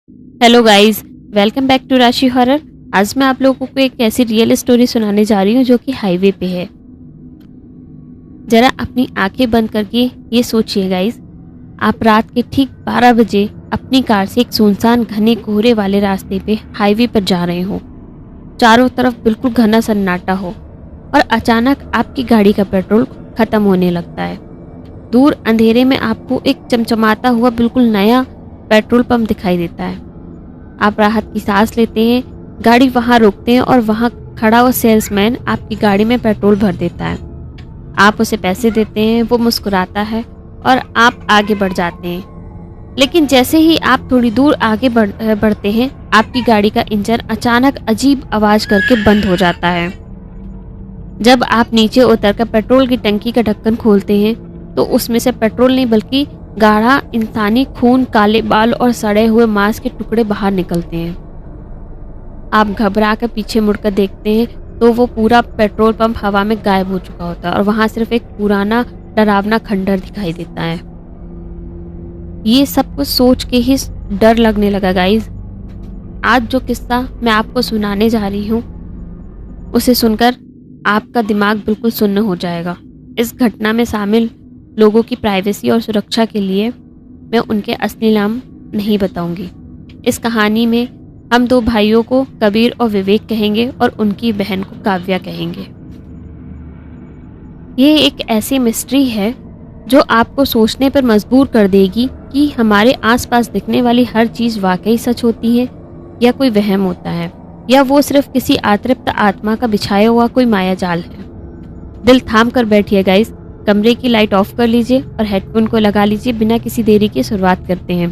Hello guys, welcome back to Rashi horror. आज मैं आप लोगों को एक ऐसी रियल स्टोरी सुनाने जा रही हूँ जो कि हाईवे पे है। जरा अपनी आंखें बंद करके ये सोचिए गाइस, आप रात के ठीक 12 बजे अपनी कार से एक सुनसान घने कोहरे वाले रास्ते पे हाईवे पर जा रहे हो। चारों तरफ बिल्कुल घना सन्नाटा हो और अचानक आपकी गाड़ी का पेट्रोल खत्म होने लगता है। दूर अंधेरे में आपको एक चमचमाता हुआ बिल्कुल नया पेट्रोल पंप दिखाई देता है। आप राहत की सांस लेते हैं, गाड़ी वहां रोकते हैं और वहां खड़ा हुआ सेल्समैन आपकी गाड़ी में पेट्रोल भर देता है। आप उसे पैसे देते हैं, वो मुस्कुराता है और आप आगे बढ़ जाते हैं। लेकिन जैसे ही आप थोड़ी दूर आगे बढ़ते हैं, आपकी गाड़ी का इंजन अचानक अजीब आवाज करके बंद हो जाता है। जब आप नीचे उतरकर पेट्रोल की टंकी का ढक्कन खोलते हैं तो उसमें से पेट्रोल नहीं बल्कि गाढ़ा इंसानी खून, काले बाल और सड़े हुए मांस के टुकड़े बाहर निकलते हैं। आप घबरा कर पीछे मुड़कर देखते हैं तो वो पूरा पेट्रोल पंप हवा में गायब हो चुका होता है और वहां सिर्फ एक पुराना डरावना खंडर दिखाई देता है। ये सब कुछ सोच के ही डर लगने लगा गाइस। आज जो किस्सा मैं आपको सुनाने जा रही हूँ उसे सुनकर आपका दिमाग बिल्कुल सुन्न हो जाएगा। इस घटना में शामिल लोगों की प्राइवेसी और सुरक्षा के लिए मैं उनके असली नाम नहीं बताऊंगी। इस कहानी में हम दो भाइयों को कबीर और विवेक कहेंगे और उनकी बहन को काव्या कहेंगे। ये एक ऐसी मिस्ट्री है जो आपको सोचने पर मजबूर कर देगी कि हमारे आसपास दिखने वाली हर चीज वाकई सच होती है या कोई वहम होता है, या वो सिर्फ किसी अतृप्त आत्मा का बिछाया हुआ कोई मायाजाल है। दिल थाम कर बैठिए गाइस, कमरे की लाइट ऑफ कर लीजिए और हेडफोन को लगा लीजिए। बिना किसी देरी की शुरुआत करते हैं।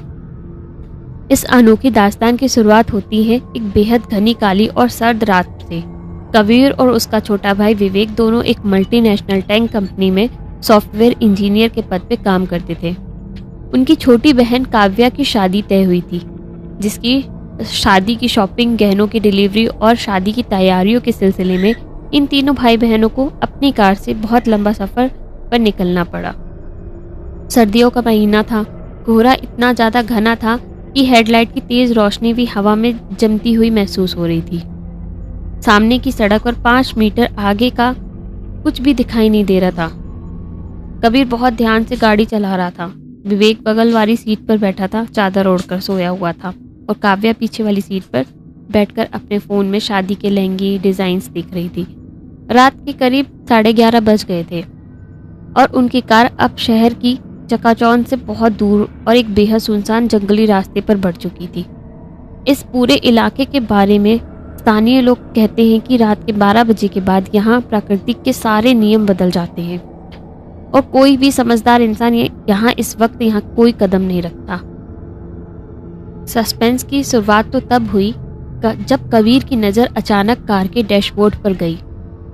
इस अनोखी दास्तान की शुरुआत होती है एक बेहद घनी काली और सर्द रात से। कबीर और उसका छोटा भाई विवेक दोनों एक मल्टीनेशनल टैंक कंपनी में सॉफ्टवेयर इंजीनियर के पद पे काम करते थे। उनकी छोटी बहन काव्या की शादी तय हुई थी, जिसकी शादी की शॉपिंग, गहनों की डिलीवरी और शादी की तैयारियों के सिलसिले में इन तीनों भाई बहनों को अपनी कार से बहुत लंबा सफर पर निकलना पड़ा। सर्दियों का महीना था। कोहरा इतना ज्यादा घना था कि हेडलाइट की तेज रोशनी भी हवा में जमती हुई महसूस हो रही थी। सामने की सड़क और 5 मीटर आगे का कुछ भी दिखाई नहीं दे रहा था। कबीर बहुत ध्यान से गाड़ी चला रहा था। विवेक बगल वाली सीट पर बैठा था, चादर ओढ़कर सोया हुआ था, और काव्या पीछे वाली सीट पर बैठकर अपने फोन में शादी के लहंगे डिजाइन्स देख रही थी। रात के करीब 11:30 बज गए थे और उनकी कार अब शहर की चकाचौंध से बहुत दूर और एक बेहद सुनसान जंगली रास्ते पर बढ़ चुकी थी। इस पूरे इलाके के बारे में स्थानीय लोग कहते हैं कि रात के 12 बजे के बाद यहाँ प्रकृति के सारे नियम बदल जाते हैं और कोई भी समझदार इंसान यहाँ इस वक्त यहाँ कोई कदम नहीं रखता। सस्पेंस की शुरुआत तो तब हुई जब कबीर की नजर अचानक कार के डैशबोर्ड पर गई।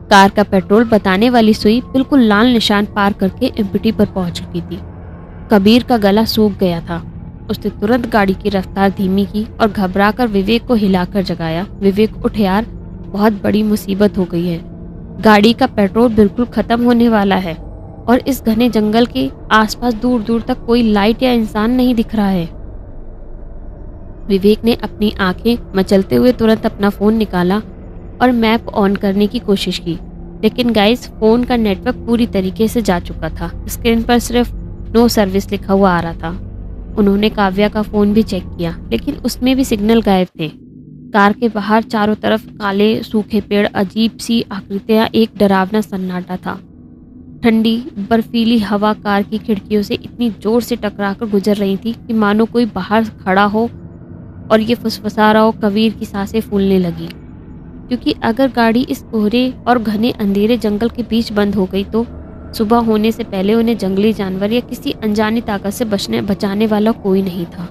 कार का पेट्रोल बताने वाली सुई बिल्कुल लाल निशान पार करके एम्प्टी पर पहुंच चुकी थी। कबीर का गला सूख गया था। उसने तुरंत गाड़ी की रफ्तार धीमी की और घबराकर विवेक को हिलाकर जगाया। विवेक, उठ यार, बहुत बड़ी मुसीबत हो गई है। गाड़ी का पेट्रोल बिल्कुल खत्म होने वाला है और इस घने जंगल के आसपास दूर दूर तक कोई लाइट या इंसान नहीं दिख रहा है। विवेक ने अपनी आंखें मचलते हुए तुरंत अपना फोन निकाला और मैप ऑन करने की कोशिश की, लेकिन गाइस फोन का नेटवर्क पूरी तरीके से जा चुका था। स्क्रीन पर सिर्फ नो सर्विस लिखा हुआ आ रहा था। उन्होंने काव्या का फोन भी चेक किया, लेकिन उसमें भी सिग्नल गायब थे। कार के बाहर चारों तरफ काले सूखे पेड़, अजीब सी आकृतियां, एक डरावना सन्नाटा था। ठंडी बर्फीली हवा कार की खिड़कियों से इतनी जोर से टकराकर गुजर रही थी कि मानो कोई बाहर खड़ा हो और ये फुसफुसा रहा हो। कबीर की सांसें फूलने लगी, क्योंकि अगर गाड़ी इस कोहरे और घने अंधेरे जंगल के बीच बंद हो गई तो सुबह होने से पहले उन्हें जंगली जानवर या किसी अनजानी ताकत से बचाने वाला कोई नहीं था।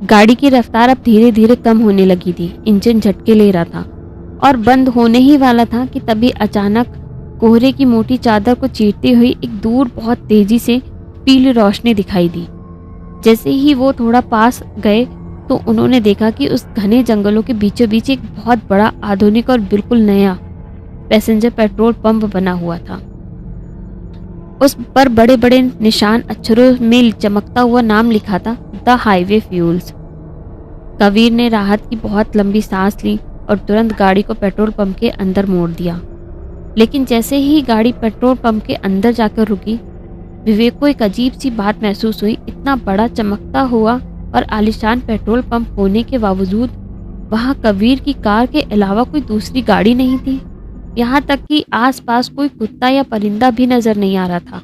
गाड़ी की रफ्तार अब धीरे धीरे कम होने लगी थी। इंजन झटके ले रहा था और बंद होने ही वाला था कि तभी अचानक कोहरे की मोटी चादर को चीरते हुए एक दूर बहुत तेजी से पीली रोशनी दिखाई दी। जैसे ही वो थोड़ा पास गए तो उन्होंने देखा कि उस घने जंगलों के बीचों बीच एक बहुत बड़ा, आधुनिक और बिल्कुल नया पैसेंजर पेट्रोल पंप बना हुआ था। उस पर बड़े बड़े निशान अक्षरों में चमकता हुआ नाम लिखा था, द हाईवे फ्यूल्स। कबीर ने राहत की बहुत लंबी सांस ली और तुरंत गाड़ी को पेट्रोल पंप के अंदर मोड़ दिया। लेकिन जैसे ही गाड़ी पेट्रोल पंप के अंदर जाकर रुकी, विवेक को एक अजीब सी बात महसूस हुई। इतना बड़ा चमकता हुआ और आलीशान पेट्रोल पंप होने के बावजूद वहां कबीर की कार के अलावा कोई दूसरी गाड़ी नहीं थी। यहाँ तक कि आसपास कोई कुत्ता या परिंदा भी नजर नहीं आ रहा था।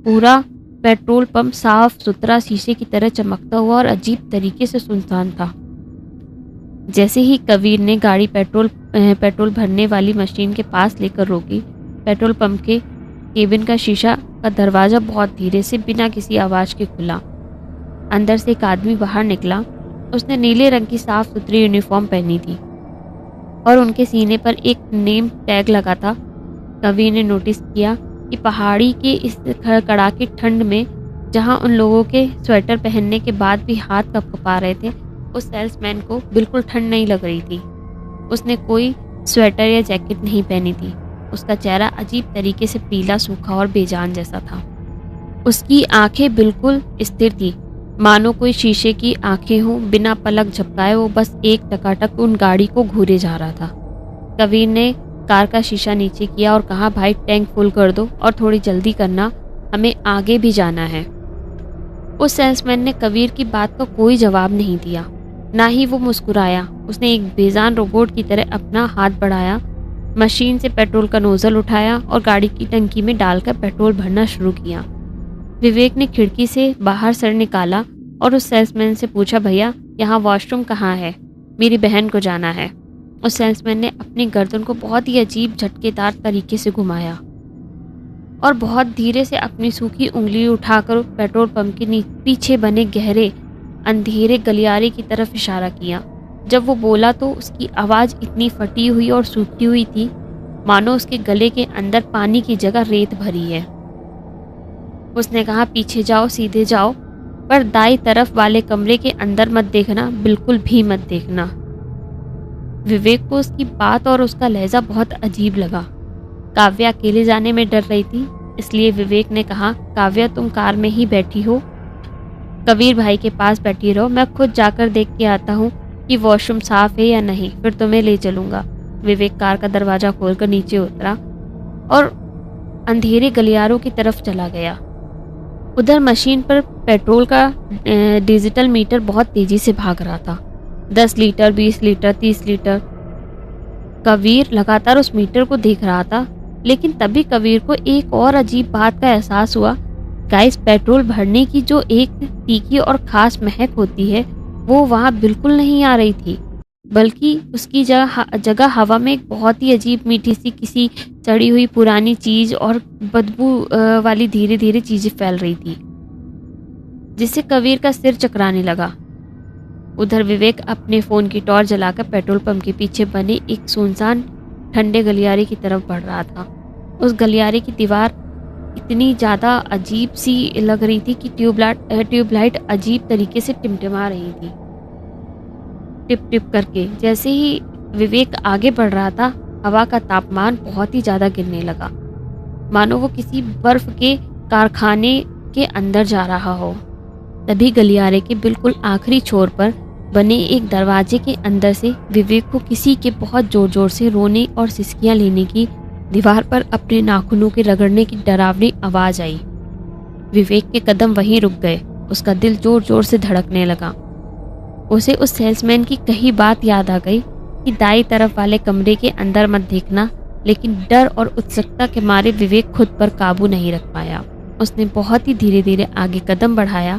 पूरा पेट्रोल पंप साफ सुथरा शीशे की तरह चमकता हुआ और अजीब तरीके से सुनसान था। जैसे ही कबीर ने गाड़ी पेट्रोल भरने वाली मशीन के पास लेकर रोकी, पेट्रोल पंप के केबिन का शीशा का दरवाजा बहुत धीरे से बिना किसी आवाज के खुला। अंदर से एक आदमी बाहर निकला। उसने नीले रंग की साफ सुथरी यूनिफॉर्म पहनी थी और उनके सीने पर एक नेम टैग लगा था। कबीर ने नोटिस किया कि पहाड़ी के इस कड़ाके ठंड में जहां उन लोगों के स्वेटर पहनने के बाद भी हाथ कँपा रहे थे, उस सेल्समैन को बिल्कुल ठंड नहीं लग रही थी। उसने कोई स्वेटर या जैकेट नहीं पहनी थी। उसका चेहरा अजीब तरीके से पीला, सूखा और बेजान जैसा था। उसकी आंखें बिल्कुल स्थिर थी, मानो कोई शीशे की आंखें हों। बिना पलक झपकाए वो बस एक टकाटक उन गाड़ी को घूरे जा रहा था। कबीर ने कार का शीशा नीचे किया और कहा, भाई टैंक फुल कर दो और थोड़ी जल्दी करना, हमें आगे भी जाना है। उस सेल्समैन ने कबीर की बात का कोई जवाब नहीं दिया, ना ही वो मुस्कुराया। उसने एक बेजान रोबोट की तरह अपना हाथ बढ़ाया, मशीन से पेट्रोल का नोजल उठाया और गाड़ी की टंकी में डालकर पेट्रोल भरना शुरू किया। विवेक ने खिड़की से बाहर सर निकाला और उस सेल्समैन से पूछा, भैया यहाँ वॉशरूम कहाँ है? मेरी बहन को जाना है। उस सेल्समैन ने अपनी गर्दन को बहुत ही अजीब झटकेदार तरीके से घुमाया और बहुत धीरे से अपनी सूखी उंगली उठाकर पेट्रोल पंप के पीछे बने गहरे अंधेरे गलियारे की तरफ इशारा किया। जब वो बोला तो उसकी आवाज़ इतनी फटी हुई और सूखी हुई थी मानो उसके गले के अंदर पानी की जगह रेत भरी है। उसने कहा, पीछे जाओ, सीधे जाओ, पर दाई तरफ वाले कमरे के अंदर मत देखना, बिल्कुल भी मत देखना। विवेक को उसकी बात और उसका लहजा बहुत अजीब लगा। काव्या अकेले जाने में डर रही थी, इसलिए विवेक ने कहा, काव्या तुम कार में ही बैठी हो, कबीर भाई के पास बैठी रहो, मैं खुद जाकर देख के आता हूँ कि वॉशरूम साफ है या नहीं, फिर तुम्हें ले चलूंगा। विवेक कार का दरवाजा खोलकर नीचे उतरा और अंधेरे गलियारों की तरफ चला गया। उधर मशीन पर पेट्रोल का डिजिटल मीटर बहुत तेजी से भाग रहा था। 10 लीटर, 20 लीटर, 30 लीटर। कबीर लगातार उस मीटर को देख रहा था, लेकिन तभी कबीर को एक और अजीब बात का एहसास हुआ। गाइस, पेट्रोल भरने की जो एक तीखी और खास महक होती है वो वहाँ बिल्कुल नहीं आ रही थी, बल्कि उसकी जगह हवा में एक बहुत ही अजीब मीठी सी किसी सड़ी हुई पुरानी चीज और बदबू वाली धीरे धीरे चीजें फैल रही थी, जिससे कबीर का सिर चकराने लगा। उधर विवेक अपने फोन की टॉर्च जलाकर पेट्रोल पंप के पीछे बने एक सुनसान ठंडे गलियारे की तरफ बढ़ रहा था। उस गलियारे की दीवार इतनी ज्यादा अजीब सी लग रही थी कि ट्यूबलाइट अजीब तरीके से टिमटिमा रही थी, टिप टिप करके। जैसे ही विवेक आगे बढ़ रहा था, हवा का तापमान बहुत ही ज्यादा गिरने लगा, मानो वो किसी बर्फ के कारखाने के अंदर जा रहा हो। तभी गलियारे के बिल्कुल आखिरी छोर पर बने एक दरवाजे के अंदर से विवेक को किसी के बहुत जोर जोर से रोने और सिसकियां लेने की, दीवार पर अपने नाखूनों के रगड़ने की डरावनी आवाज आई। विवेक के कदम वहीं रुक गए। उसका दिल जोर जोर से धड़कने लगा। उसे उस सेल्समैन की कही बात याद आ गई कि दाई तरफ वाले कमरे के अंदर मत देखना, लेकिन डर और उत्सुकता के मारे विवेक खुद पर काबू नहीं रख पाया। उसने बहुत ही धीरे धीरे आगे कदम बढ़ाया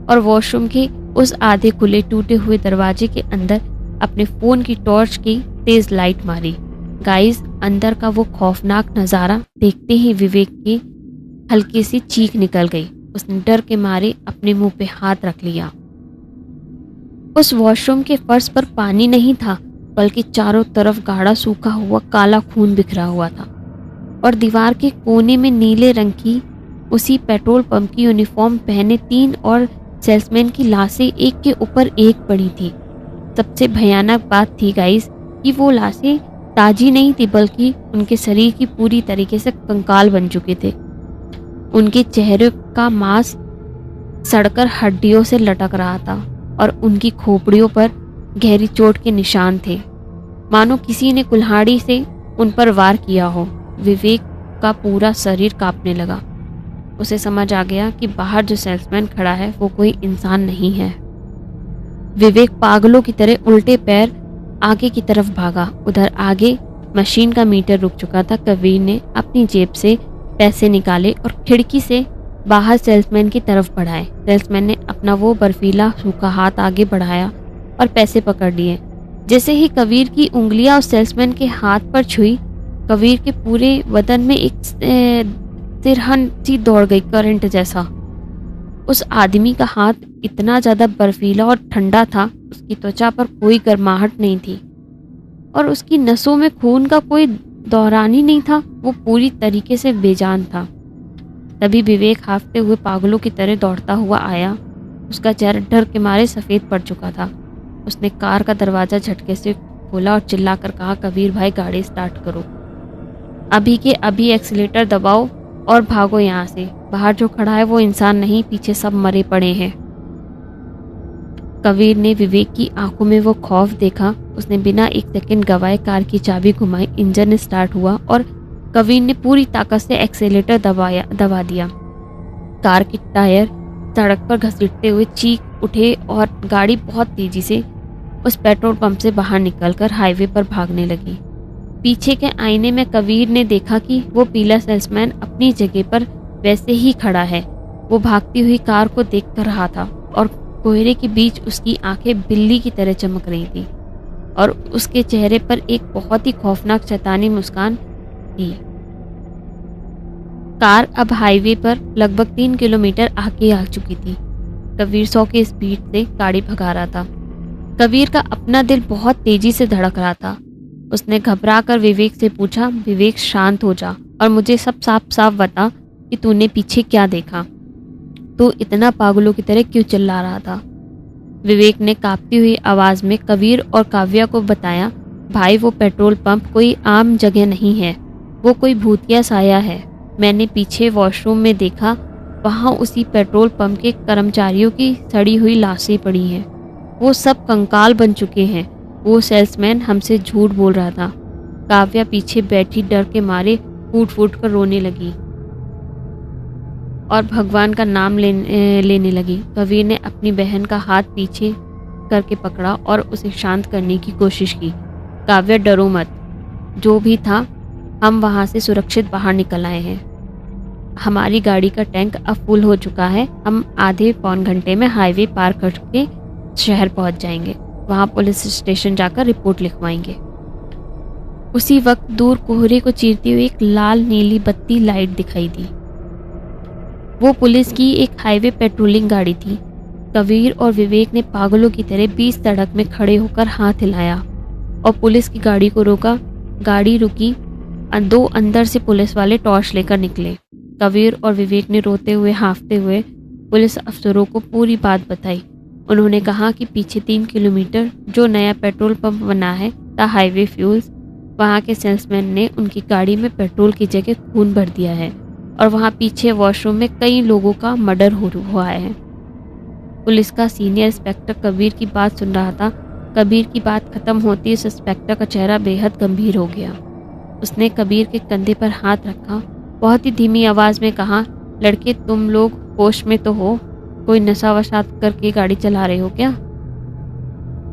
और वॉशरूम के उस आधे खुले टूटे हुए दरवाजे के अंदर अपने फोन की टॉर्च की तेज लाइट मारी। गाइस, अंदर का वो खौफनाक नजारा देखते ही विवेक की हल्की सी चीख निकल गई। उसने डर के मारे अपने मुंह पे हाथ रख लिया। उस वॉशरूम के फर्श पर पानी नहीं था, बल्कि चारों तरफ गाढ़ा सूखा हुआ काला खून बिखरा हुआ था और दीवार के कोने में नीले रंग की उसी पेट्रोल पंप की यूनिफॉर्म पहने 3 और सेल्समैन की लाशें एक के ऊपर एक पड़ी थी। सबसे भयानक बात थी गाइस कि वो लाशें ताजी नहीं थी, बल्कि उनके शरीर की पूरी तरीके से कंकाल बन चुके थे। उनके चेहरे का मांस सड़कर हड्डियों से लटक रहा था और उनकी खोपड़ियों पर गहरी चोट के निशान थे, मानो किसी ने कुल्हाड़ी से उन पर वार किया हो। विवेक का पूरा शरीर कांपने लगा। उसे समझ आ गया कि बाहर जो सेल्समैन खड़ा है वो कोई इंसान नहीं है। विवेक पागलों की तरह उल्टे पैर आगे की तरफ भागा। उधर आगे मशीन का मीटर रुक चुका था। कबीर ने अपनी जेब से पैसे निकाले और खिड़की से बाहर सेल्समैन की तरफ बढ़ाए। सेल्समैन ने अपना वो बर्फीला सूखा हाथ आगे बढ़ाया और पैसे पकड़ लिए। जैसे ही कबीर की उंगलियां उस सेल्समैन के हाथ पर छुई, कबीर के पूरे बदन में एक सिरहन सी दौड़ गई, करंट जैसा। उस आदमी का हाथ इतना ज्यादा बर्फीला और ठंडा था, उसकी त्वचा पर कोई गर्माहट नहीं थी और उसकी नसों में खून का कोई दौरान ही नहीं था। वो पूरी तरीके से बेजान था। तभी विवेक हांफते हुए पागलों की तरह दौड़ता हुआ आया। उसका चेहरा डर के मारे सफ़ेद पड़ चुका था। उसने कार का दरवाज़ा झटके से खोला और चिल्लाकर कहा, कबीर भाई गाड़ी स्टार्ट करो, अभी के अभी एक्सीलेटर दबाओ और भागो यहाँ से। बाहर जो खड़ा है वो इंसान नहीं, पीछे सब मरे पड़े हैं। कबीर ने विवेक की आंखों में वो खौफ देखा। उसने बिना एक सेकंड गवाए कार की चाबी घुमाई, इंजन स्टार्ट हुआ और कबीर ने पूरी ताकत से एक्सीलेटर दबा दिया। कार के टायर सड़क पर घसीटते हुए चीख उठे और गाड़ी बहुत तेजी से उस पेट्रोल पंप से बाहर निकलकर हाईवे पर भागने लगी। पीछे के आईने में कबीर ने देखा कि वो पीला सेल्समैन अपनी जगह पर वैसे ही खड़ा है। वो भागती हुई कार को देख कर रहा था और कोहरे के बीच उसकी आंखें बिल्ली की तरह चमक रही थी और उसके चेहरे पर एक बहुत ही खौफनाक शैतानी मुस्कान थी। कार अब हाईवे पर लगभग 3 किलोमीटर आगे आ चुकी थी। कबीर 100 की स्पीड से गाड़ी भगा रहा था। कबीर का अपना दिल बहुत तेजी से धड़क रहा था। उसने घबरा कर विवेक से पूछा, विवेक शांत हो जा और मुझे सब साफ साफ बता कि तूने पीछे क्या देखा। तू इतना पागलों की तरह क्यों चिल्ला रहा था। विवेक ने कांपती हुई आवाज में कबीर और काव्या को बताया, भाई वो पेट्रोल पंप कोई आम जगह नहीं है, वो कोई भूतिया साया है। मैंने पीछे वॉशरूम में देखा, वहाँ उसी पेट्रोल पंप के कर्मचारियों की सड़ी हुई लाशें पड़ी हैं। वो सब कंकाल बन चुके हैं। वो सेल्समैन हमसे झूठ बोल रहा था। काव्या पीछे बैठी डर के मारे फूट फूट कर रोने लगी और भगवान का नाम लेने लगी। कबीर ने अपनी बहन का हाथ पीछे करके पकड़ा और उसे शांत करने की कोशिश की। काव्या डरो मत, जो भी था हम वहाँ से सुरक्षित बाहर निकल आए हैं। हमारी गाड़ी का टैंक अब फुल हो चुका है। हम आधे पौन घंटे में हाईवे पार करके शहर पहुंच जाएंगे। वहां पुलिस स्टेशन जाकर रिपोर्ट लिखवाएंगे। उसी वक्त दूर कोहरे को चीरती हुई एक लाल नीली बत्ती लाइट दिखाई दी। वो पुलिस की एक हाईवे पेट्रोलिंग गाड़ी थी। कबीर और विवेक ने पागलों की तरह बीच सड़क में खड़े होकर हाथ हिलाया और पुलिस की गाड़ी को रोका। गाड़ी रुकी। 2 अंदर से पुलिस वाले टॉर्च लेकर निकले। कबीर और विवेक ने रोते हुए हाँफते हुए पुलिस अफसरों को पूरी बात बताई। उन्होंने कहा कि पीछे 3 किलोमीटर जो नया पेट्रोल पंप बना है द हाईवे फ्यूल्स, वहाँ के सेल्समैन ने उनकी गाड़ी में पेट्रोल की जगह खून भर दिया है और वहाँ पीछे वॉशरूम में कई लोगों का मर्डर हुआ है। पुलिस का सीनियर इंस्पेक्टर कबीर की बात सुन रहा था। कबीर की बात खत्म होती उस इंस्पेक्टर का चेहरा बेहद गंभीर हो गया। उसने कबीर के कंधे पर हाथ रखा, बहुत ही धीमी आवाज में कहा, लड़के तुम लोग होश में तो हो? कोई नशा वशा करके गाड़ी चला रहे हो क्या?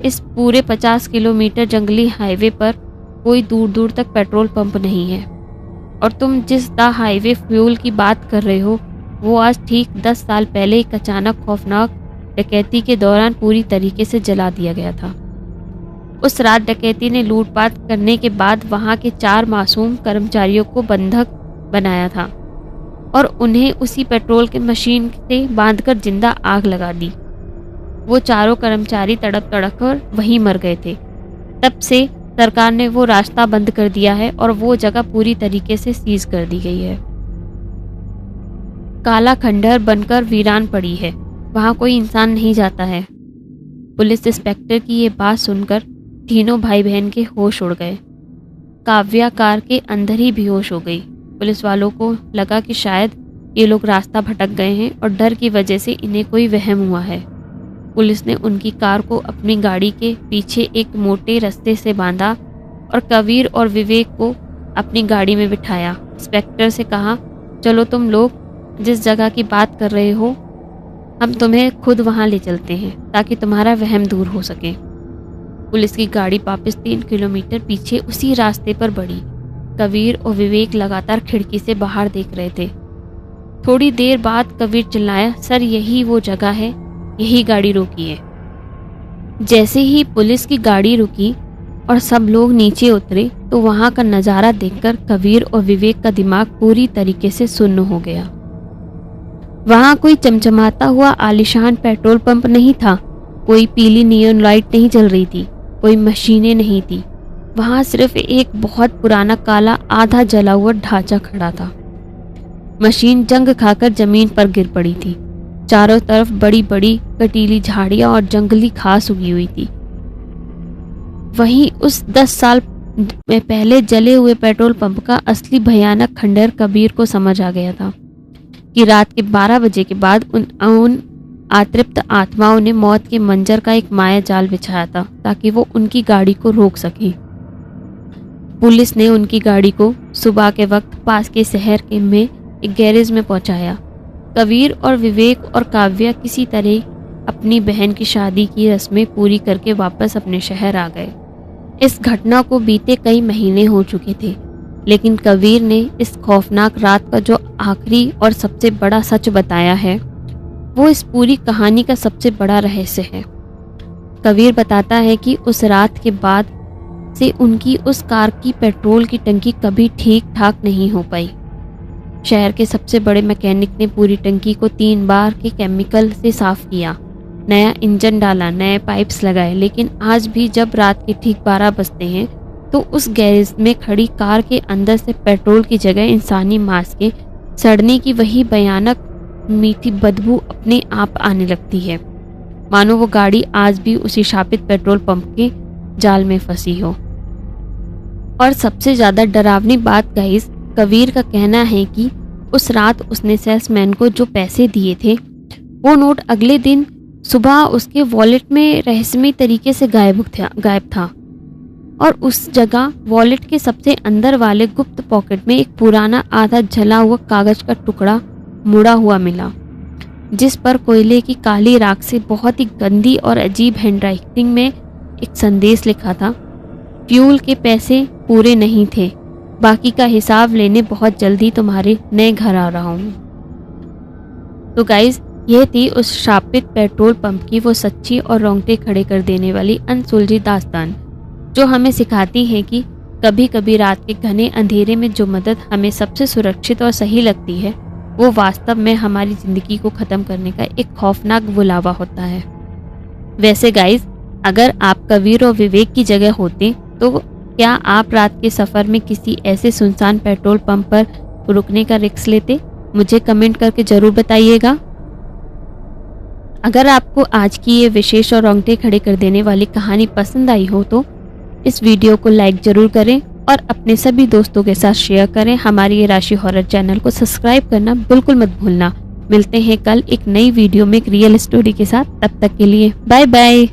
इस पूरे 50 किलोमीटर जंगली हाईवे पर कोई दूर दूर तक पेट्रोल पंप नहीं है और तुम जिस द हाईवे फ्यूल की बात कर रहे हो वो आज ठीक 10 साल पहले एक अचानक खौफनाक डकैती के दौरान पूरी तरीके से जला दिया गया था। उस रात डकैती ने लूटपाट करने के बाद वहां के 4 मासूम कर्मचारियों को बंधक बनाया था और उन्हें उसी पेट्रोल के मशीन से बांधकर जिंदा आग लगा दी। वो चारों कर्मचारी तड़प तड़प कर वहीं मर गए थे। तब से सरकार ने वो रास्ता बंद कर दिया है और वो जगह पूरी तरीके से सीज कर दी गई है। काला खंडहर बनकर वीरान पड़ी है, वहां कोई इंसान नहीं जाता है। पुलिस इंस्पेक्टर की ये बात सुनकर तीनों भाई बहन के होश उड़ गए। काव्या कार के अंदर ही बेहोश हो गई। पुलिस वालों को लगा कि शायद ये लोग रास्ता भटक गए हैं और डर की वजह से इन्हें कोई वहम हुआ है। पुलिस ने उनकी कार को अपनी गाड़ी के पीछे एक मोटे रास्ते से बांधा और कबीर और विवेक को अपनी गाड़ी में बिठाया। इंस्पेक्टर से कहा, चलो तुम लोग जिस जगह की बात कर रहे हो हम तुम्हें खुद वहां ले चलते हैं ताकि तुम्हारा वहम दूर हो सके। पुलिस की गाड़ी वापस 3 किलोमीटर पीछे उसी रास्ते पर बढ़ी। कबीर और विवेक लगातार खिड़की से बाहर देख रहे थे। थोड़ी देर बाद कबीर चिल्लाया, सर यही वो जगह है, यही गाड़ी रोकिए। जैसे ही पुलिस की गाड़ी रुकी और सब लोग नीचे उतरे तो वहां का नज़ारा देखकर कबीर और विवेक का दिमाग पूरी तरीके से सुन्न हो गया। वहां कोई चमचमाता हुआ आलीशान पेट्रोल पंप नहीं था, कोई पीली नियॉन लाइट नहीं जल रही थी, कोई मशीनें नहीं थी। वहां सिर्फ एक बहुत पुराना काला आधा जला हुआ ढांचा खड़ा था। मशीन जंग खाकर जमीन पर गिर पड़ी थी। चारों तरफ बड़ी बड़ी कटीली झाड़ियां और जंगली घास उगी हुई थी। वहीं उस 10 साल में पहले जले हुए पेट्रोल पंप का असली भयानक खंडर कबीर को समझ आ गया था कि रात के 12 बजे के बाद उन आतृप्त आत्माओं ने मौत के मंजर का एक माया जाल बिछाया था ताकि वो उनकी गाड़ी को रोक सके। पुलिस ने उनकी गाड़ी को सुबह के वक्त पास के शहर के में एक गैरेज में पहुंचाया। कबीर और विवेक और काव्या किसी तरह अपनी बहन की शादी की रस्में पूरी करके वापस अपने शहर आ गए। इस घटना को बीते कई महीने हो चुके थे, लेकिन कबीर ने इस खौफनाक रात का जो आखिरी और सबसे बड़ा सच बताया है वो इस पूरी कहानी का सबसे बड़ा रहस्य है। कबीर बताता है कि उस रात के बाद से उनकी उस कार की पेट्रोल की टंकी कभी ठीक ठाक नहीं हो पाई। शहर के सबसे बड़े मैकेनिक ने पूरी टंकी को 3 बार के केमिकल से साफ किया, नया इंजन डाला, नए पाइप्स लगाए, लेकिन आज भी जब रात के ठीक 12 बजते हैं तो उस गैरेज में खड़ी कार के अंदर से पेट्रोल की जगह इंसानी मांस के सड़ने की वही भयानक मीठी बदबू अपने आप आने लगती है, मानो वो गाड़ी आज भी उसी शापित पेट्रोल पंप के जाल में फंसी हो। और सबसे ज्यादा डरावनी बात गाइस, कबीर का कहना है कि उस रात उसने सेल्समैन को जो पैसे दिए थे वो नोट अगले दिन सुबह उसके वॉलेट में रहस्यमय तरीके से गायब था और उस जगह वॉलेट के सबसे अंदर वाले गुप्त पॉकेट में एक पुराना आधा जला हुआ कागज का टुकड़ा मुड़ा हुआ मिला, जिस पर कोयले की काली राख से बहुत ही गंदी और अजीब हैंडराइटिंग में एक संदेश लिखा था, फ्यूल के पैसे पूरे नहीं थे, बाकी का हिसाब लेने बहुत जल्दी तुम्हारे नए घर आ रहा हूँ। तो गाइज, यह थी उस शापित पेट्रोल पंप की वो सच्ची और रोंगटे खड़े कर देने वाली अनसुलझी दास्तान, जो हमें सिखाती है कि कभी कभी रात के घने अंधेरे में जो मदद हमें सबसे सुरक्षित और सही लगती है वो वास्तव में हमारी जिंदगी को खत्म करने का एक खौफनाक बुलावा होता है। वैसे गाइज, अगर आप कबीर और विवेक की जगह होते तो क्या आप रात के सफर में किसी ऐसे सुनसान पेट्रोल पंप पर रुकने का रिस्क लेते? मुझे कमेंट करके जरूर बताइएगा। अगर आपको आज की ये विशेष और रोंगटे खड़े कर देने वाली कहानी पसंद आई हो तो इस वीडियो को लाइक जरूर करें और अपने सभी दोस्तों के साथ शेयर करें। हमारी ये राशि हॉरर चैनल को सब्सक्राइब करना बिल्कुल मत भूलना। मिलते हैं कल एक नई वीडियो में एक रियल स्टोरी के साथ। तब तक के लिए बाय बाय।